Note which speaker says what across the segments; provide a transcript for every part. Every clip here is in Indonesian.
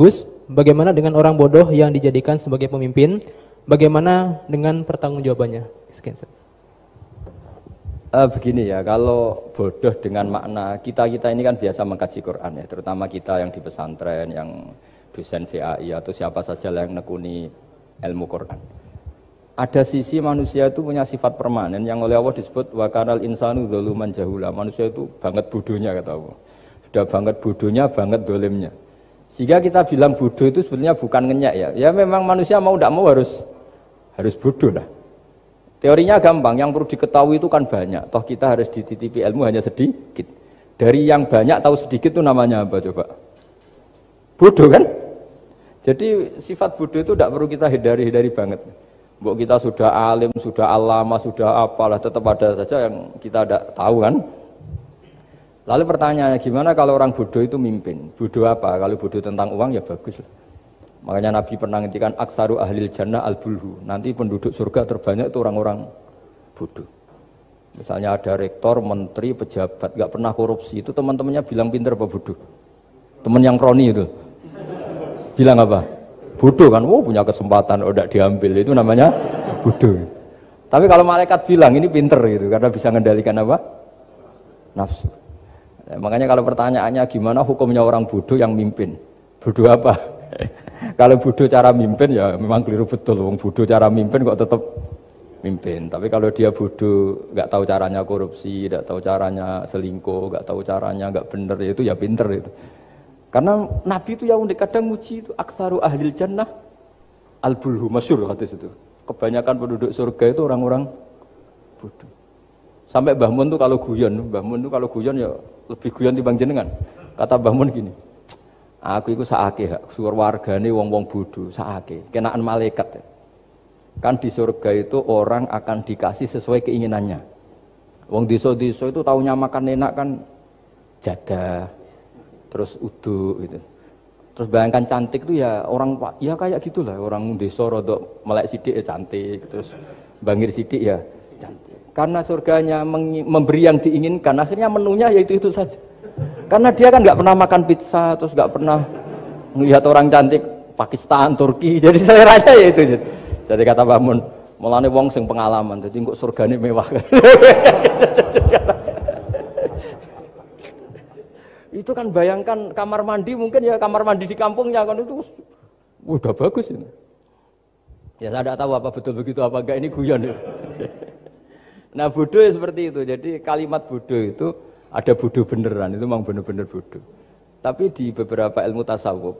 Speaker 1: bagus. Bagaimana dengan orang bodoh yang dijadikan sebagai pemimpin? Bagaimana dengan pertanggungjawabannya? Sekian.
Speaker 2: Begini ya, kalau bodoh dengan makna kita ini kan biasa mengkaji Quran ya, terutama kita yang di pesantren, yang dosen VAI atau siapa saja yang nekuni ilmu Quran. Ada sisi manusia itu punya sifat permanen yang oleh Allah disebut wa kanal insanu dzaluman jahula. Manusia itu banget bodohnya kata Allah. Sudah banget bodohnya, banget dolimnya. Sehingga kita bilang bodoh itu sebetulnya bukan ngenyek ya. Ya memang manusia mau tidak mau harus bodoh lah. Teorinya gampang, yang perlu diketahui itu kan banyak. Toh kita harus dititipi ilmu hanya sedikit. Dari yang banyak tahu sedikit itu namanya apa coba? Bodoh kan? Jadi sifat bodoh itu tidak perlu kita hindari banget. Mbok kita sudah alim, sudah alama, sudah apalah, tetap ada saja yang kita tidak tahu kan? Lalu pertanyaannya gimana kalau orang bodoh itu mimpin? Bodoh apa? Kalau bodoh tentang uang ya bagus. Makanya Nabi pernah ngintikan aksaru ahlil jannah al-bulhu. Nanti penduduk surga terbanyak itu orang-orang bodoh. Misalnya ada rektor, menteri, pejabat, gak pernah korupsi. Itu teman-temannya bilang pinter apa bodoh? Teman yang kroni itu bilang apa? Bodoh kan? Oh punya kesempatan, udah diambil. Itu namanya bodoh. Tapi kalau malaikat bilang ini pinter gitu, karena bisa mengendalikan apa? Nafsu. Nah, makanya kalau pertanyaannya gimana hukumnya orang bodoh yang mimpin? Bodoh apa? Kalau bodoh cara mimpin ya memang keliru betul. Wong bodoh cara mimpin kok tetap mimpin. Tapi kalau dia bodoh, nggak tahu caranya korupsi, nggak tahu caranya selingkuh, nggak tahu caranya nggak bener, itu ya pinter itu. Karena Nabi itu yang unik kadang muji itu aksaru ahlil jannah al-bulhu, masyhur hadis itu. Kebanyakan penduduk surga itu orang-orang bodoh. Sampai Mbah Mun tuh kalau guyon ya lebih guyon dibanding jenengan. Kata Mbah Mun gini. Aku itu saake suur wargane wong-wong bodoh, saake kenaan malaikat. Kan di surga itu orang akan dikasih sesuai keinginannya. Wong desa-desa itu taunya makan enak kan jadah, terus uduk gitu. Terus bayangkan cantik itu ya orang ya kayak gitulah, orang desa rodok melek sithik ya cantik, terus bangir sithik ya cantik. Karena surganya memberi yang diinginkan, akhirnya menunya ya itu saja. Karena dia kan nggak pernah makan pizza, terus nggak pernah melihat orang cantik Pakistan, Turki, jadi seleranya ya itu. Jadi kata Mbah Mun, mulane wong sing pengalaman, jadi kok surgane mewah. Itu kan bayangkan kamar mandi mungkin ya kamar mandi di kampungnya kan itu udah bagus ini. Ya saya tidak tahu apa betul begitu apa enggak, ini guyon itu. Nah bodoh ya seperti itu. Jadi kalimat bodoh itu ada bodoh beneran, itu memang bener-bener bodoh. Tapi di beberapa ilmu tasawuf,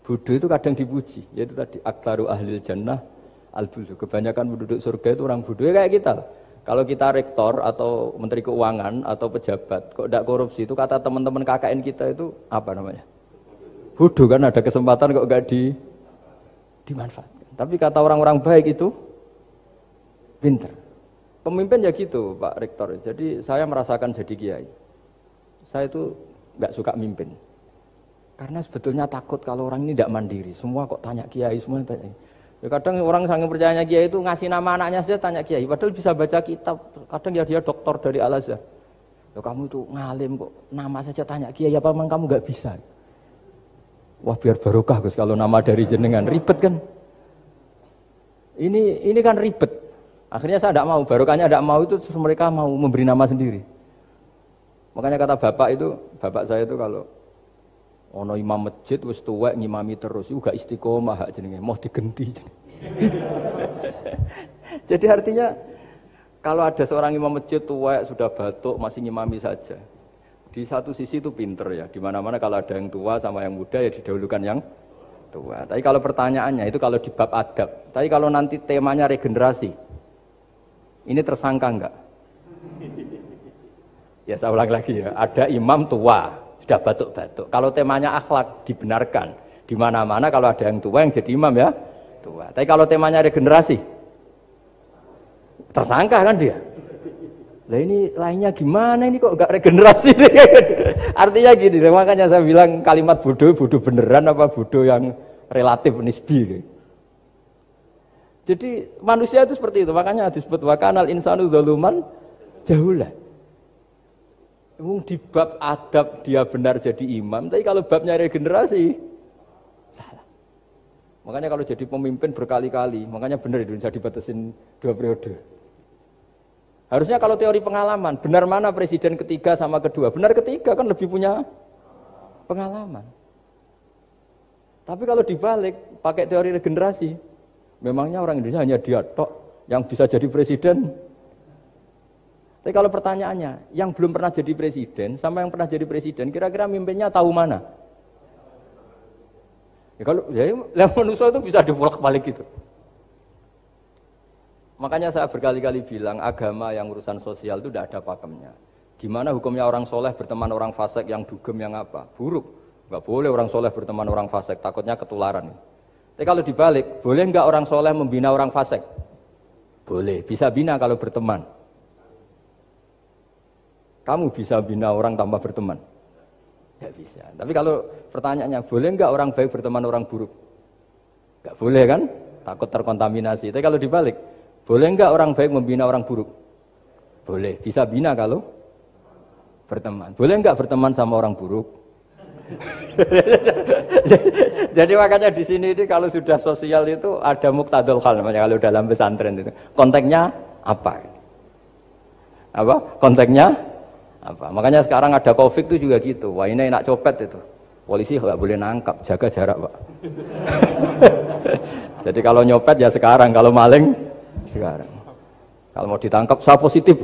Speaker 2: bodoh itu kadang dipuji, yaitu tadi aktaru ahlil jannah al-bulhu. Kebanyakan penduduk surga itu orang bodoh, ya kayak kita. Kalau kita rektor atau menteri keuangan atau pejabat, kok tidak korupsi, itu kata teman-teman KKN kita itu apa namanya? Bodoh kan, ada kesempatan kok nggak dimanfaatkan. Tapi kata orang-orang baik itu pinter. Pemimpin ya gitu Pak Rektor. Jadi saya merasakan jadi kiai. Saya itu nggak suka mimpin. Karena sebetulnya takut kalau orang ini tidak mandiri. Semua kok tanya kiai, semua tanya. Ya kadang orang sangat percayanya kiai itu ngasih nama anaknya saja tanya kiai. Padahal bisa baca kitab. Kadang ya dia doktor dari Al-Azhar. Ya kamu itu ngalim kok nama saja tanya kiai. Apa memang kamu nggak bisa? Wah biar barokah Gus kalau nama dari jenengan. Ribet kan? Ini kan ribet. Akhirnya saya tidak mau, barokahnya tidak mau itu terus mereka mau memberi nama sendiri. Makanya kata bapak saya itu kalau ono imam masjid wis tuwek ngimami terus itu gak istiqomah hak jenenge, mau digenti. Jadi artinya kalau ada seorang imam masjid tuwek sudah batuk masih ngimami saja. Di satu sisi itu pinter ya, di mana-mana kalau ada yang tua sama yang muda ya didahulukan yang tua. Tapi kalau pertanyaannya itu kalau di bab adab, tapi kalau nanti temanya regenerasi, ini tersangka enggak? Ya saya ulang lagi ya, ada imam tua, sudah batuk-batuk. Kalau temanya akhlak dibenarkan, di mana-mana kalau ada yang tua yang jadi imam ya tua. Tapi kalau temanya regenerasi, tersangka kan dia. Lah ini lainnya gimana ini kok enggak regenerasi? Artinya gini, makanya saya bilang kalimat bodoh beneran apa bodoh yang relatif nisbi. Jadi manusia itu seperti itu, makanya disebut wa kanal insanu dzaluman jahula. Di bab adab dia benar jadi imam, tapi kalau babnya regenerasi Makanya kalau jadi pemimpin berkali-kali, makanya benar Indonesia dibatasin 2 periode. Harusnya kalau teori pengalaman, benar mana presiden ketiga sama kedua? Benar ketiga kan lebih punya pengalaman. Tapi kalau dibalik, pakai teori regenerasi, memangnya orang Indonesia hanya dia tok yang bisa jadi presiden. Tapi kalau pertanyaannya, yang belum pernah jadi presiden sama yang pernah jadi presiden, kira-kira mimpinnya tahu mana? Ya kalau manusia itu bisa dibolak-balik gitu. Makanya saya berkali-kali bilang agama yang urusan sosial itu tidak ada pakemnya. Gimana hukumnya orang soleh berteman orang fasik yang dugem yang apa? Buruk. Enggak boleh orang soleh berteman orang fasik, takutnya ketularan. Tapi kalau dibalik, boleh enggak orang soleh membina orang fasik? Boleh, bisa bina kalau berteman. Kamu bisa bina orang tanpa berteman? Enggak bisa. Tapi kalau pertanyaannya, boleh enggak orang baik berteman orang buruk? Enggak boleh kan? Takut terkontaminasi. Tapi kalau dibalik, boleh enggak orang baik membina orang buruk? Boleh, bisa bina kalau berteman. Boleh enggak berteman sama orang buruk? Jadi makanya di sini ini kalau sudah sosial itu ada muktadul hal namanya kalau dalam pesantren itu. Konteksnya apa? Apa? Konteksnya apa? Makanya sekarang ada Covid itu juga gitu. Wah ini enak copet itu. Polisi nggak boleh nangkap, jaga jarak Pak. Jadi kalau nyopet ya sekarang, kalau maling sekarang. Kalau mau ditangkap saya positif.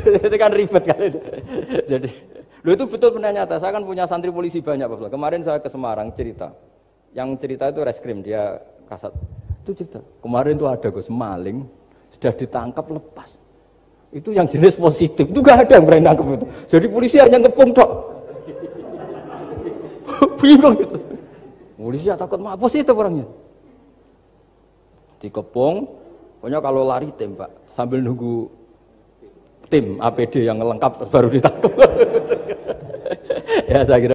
Speaker 2: Itu kan ribet kan itu. Jadi, itu betul benar nyata. Saya kan punya santri polisi banyak Pak. Kemarin saya ke Semarang cerita. Yang cerita itu reskrim dia kasat. Itu cerita. Kemarin tuh ada Gus maling sudah ditangkap lepas. Itu yang jenis positif. Itu gak ada yang berani nangkep itu. Jadi polisi hanya ngepung tok. Bingung gitu. Polisi ya takut mah positif orangnya. Dikepung, pokoknya kalau lari tembak sambil nunggu tim APD yang lengkap baru ditangkap. Ya saya kira